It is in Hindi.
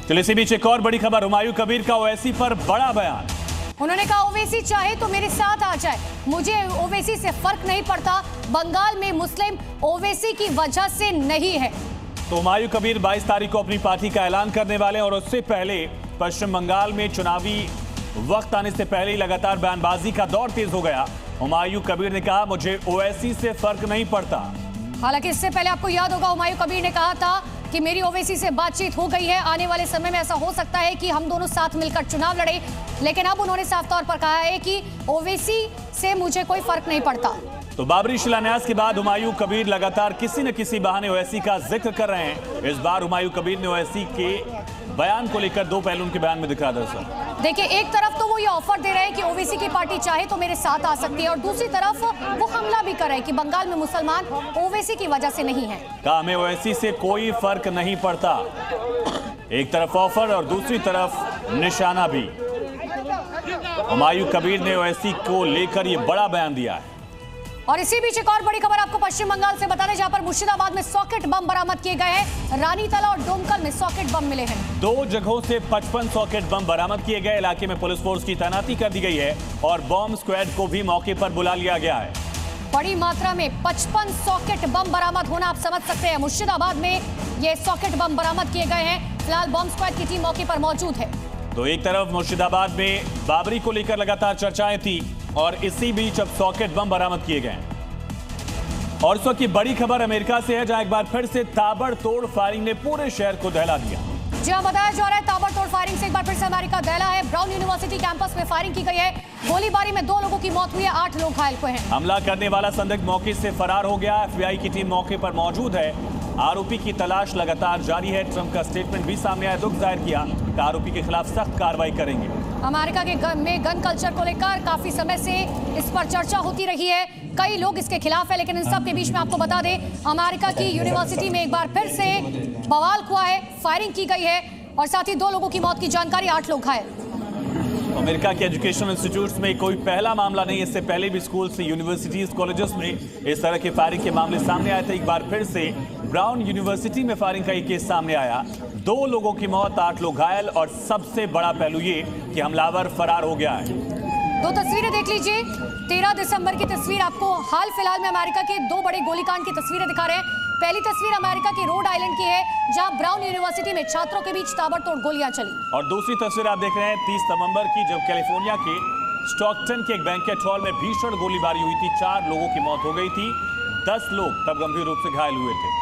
चलिए इसी बीच एक और बड़ी खबर, हुमायूं कबीर का ओवैसी पर बड़ा बयान। उन्होंने कहा ओवैसी चाहे तो मेरे साथ आ जाए, मुझे ओवैसी से फर्क नहीं पड़ता, बंगाल में मुस्लिम ओवैसी की वजह से नहीं है। तो हुमायूं कबीर 22 तारीख को अपनी पार्टी का ऐलान करने वाले हैं और उससे पहले पश्चिम बंगाल में चुनावी वक्त आने से पहले ही लगातार बयानबाजी का दौर तेज हो गया। हुमायूं कबीर ने कहा मुझे ओवैसी से फर्क नहीं पड़ता। हालांकि इससे पहले आपको याद होगा हुमायूं कबीर ने कहा था कि मेरी ओवैसी से बातचीत हो गई है, आने वाले समय में ऐसा हो सकता है कि हम दोनों साथ मिलकर चुनाव लड़े। लेकिन अब उन्होंने साफ तौर पर कहा है कि ओवैसी से मुझे कोई फर्क नहीं पड़ता। तो बाबरी शिलान्यास के बाद हुमायूं कबीर लगातार किसी न किसी बहाने ओवैसी का जिक्र कर रहे हैं। इस बार हुमायूं कबीर ने ओवैसी के बयान को लेकर दो पहलू उनके बयान में दिखा दरअसल। देखिए, एक तरफ तो वो ये ऑफर दे रहे हैं कि ओवैसी की पार्टी चाहे तो मेरे साथ आ सकती है, और दूसरी तरफ वो हमला भी कर रहे हैं कि बंगाल में मुसलमान ओवैसी की वजह से नहीं है। कहा हमें ओवैसी से कोई फर्क नहीं पड़ता। एक तरफ ऑफर और दूसरी तरफ निशाना भी। हुमायूं कबीर ने ओवैसी को लेकर ये बड़ा बयान दिया है। और इसी बीच एक और बड़ी खबर आपको पश्चिम बंगाल से बता दें, जहां पर मुर्शिदाबाद में सॉकेट बम बरामद किए गए हैं। रानीतला और डोमकल में सॉकेट बम मिले हैं। 2 जगहों से 55 सॉकेट बम बरामद किए गए। इलाके में पुलिस फोर्स की तैनाती कर दी गई है और बॉम्ब स्क्वाड को भी मौके पर बुला लिया गया है। बड़ी मात्रा में 55 सॉकेट बम बरामद होना आप समझ सकते हैं। मुर्शिदाबाद में ये सॉकेट बम बरामद किए गए हैं। फिलहाल बॉम्ब स्क्वाड की टीम मौके पर मौजूद है। तो एक तरफ मुर्शिदाबाद में बाबरी को लेकर लगातार चर्चाएं थी और इसी बीच अब सॉकेट बम बरामद किए गए। और इस वक्त की बड़ी खबर अमेरिका से है, जहां एक बार फिर से ताबड़तोड़ फायरिंग ने पूरे शहर को दहला दिया। जी हां, बताया जा रहा है ताबड़तोड़ फायरिंग से एक बार फिर से अमेरिका दहला है। ब्राउन यूनिवर्सिटी कैंपस में फायरिंग की गई है। गोलीबारी में 2 लोगों की मौत हुई है, 8 लोग घायल हुए हैं। हमला करने वाला संदिग्ध मौके से फरार हो गया। FBI की टीम मौके पर मौजूद है। आरोपी की तलाश लगातार जारी है। ट्रंप का स्टेटमेंट भी सामने आया, दुख जाहिर किया कि आरोपी के खिलाफ सख्त कार्रवाई करेंगे। अमेरिका के में गन कल्चर को लेकर काफी समय से इस पर चर्चा होती रही है। कई लोग इसके खिलाफ है, लेकिन इन सब के बीच में आपको बता दें, अमेरिका की यूनिवर्सिटी में एक बार फिर से बवाल हुआ है, फायरिंग की गई है और साथ ही 2 लोगों की मौत की जानकारी, 8 लोग घायल। अमेरिका के एजुकेशन इंस्टीट्यूट्स में कोई पहला मामला नहीं। इससे पहले भी स्कूल से यूनिवर्सिटीज कॉलेजेस में इस तरह के फायरिंग के मामले सामने आए थे। एक बार फिर से ब्राउन यूनिवर्सिटी में फायरिंग का एक केस सामने आया। 2 लोगों की मौत, 8 लोग घायल और सबसे बड़ा पहलू ये कि हमलावर फरार हो गया है। 2 तस्वीरें देख लीजिए। 13 दिसंबर की तस्वीर आपको हाल फिलहाल में अमेरिका के 2 बड़े गोलीकांड की तस्वीरें दिखा रहे हैं। पहली तस्वीर अमेरिका के रोड आइलैंड की है, जहां ब्राउन यूनिवर्सिटी में छात्रों के बीच ताबड़तोड़ गोलियां चली। और दूसरी तस्वीर आप देख रहे हैं 30 नवंबर की, जब कैलिफोर्निया के स्टॉकटन के एक बैंकेट हॉल में भीषण गोलीबारी हुई थी। 4 लोगों की मौत हो गई थी, 10 लोग तब गंभीर रूप से घायल हुए थे।